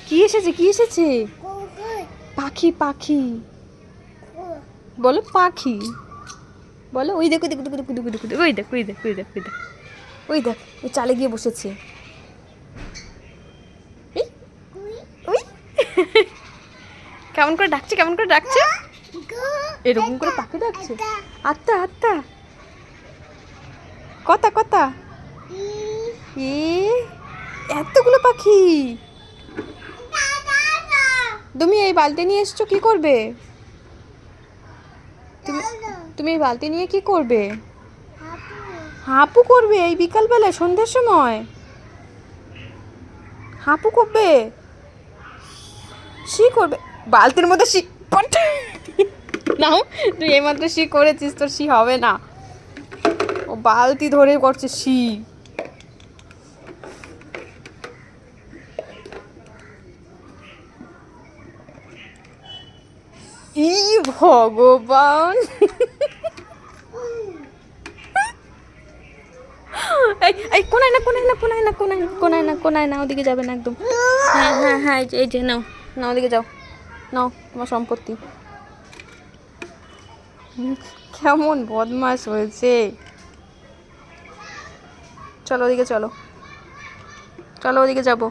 কি এসেছে কি এসেছে? পাখি পাখি বলো, পাখি বলো। ওই দেখো দেখো দেখো দেখো দেখো দেখো, ওই দেখ ওই দেখ ওই দেখ ওই দেখ ওই দেখ, ওই চালে গিয়ে বসেছে। এই, ওই কেমন করে ডাকছে, কেমন করে ডাকছে, এরকম করে পাখি ডাকছে। আত্মা আত্মা, কথা কথা। এ এতগুলো পাখি, তুমি এই বালতি নিয়ে এসছো কি করবে? তুমি তুমি এই বালতি নিয়ে কি করবে? হাঁপু করবে এই বিকালবেলায় সন্ধ্যের সময়? হাঁপু করবে, শি করবে বালতির মধ্যে শি। নাও, তুই এইমাত্র শি করেছিস, তোর শি হবে না। ও বালতি ধরে করছে শি। ই ভগবান, এই এই কোনায় না কোনায় না কোনায় না কোনায় কোনায় না কোনায় না, ওদিকে যাবে না একদম। হ্যাঁ হ্যাঁ হ্যাঁ, এই যে নাও নাও, ওদিকে যাও, নাও তোমার সম্পত্তি। কেমন বদমাশ হয়েছে। চলো ওদিকে, চলো চলো ওদিকে যাবো।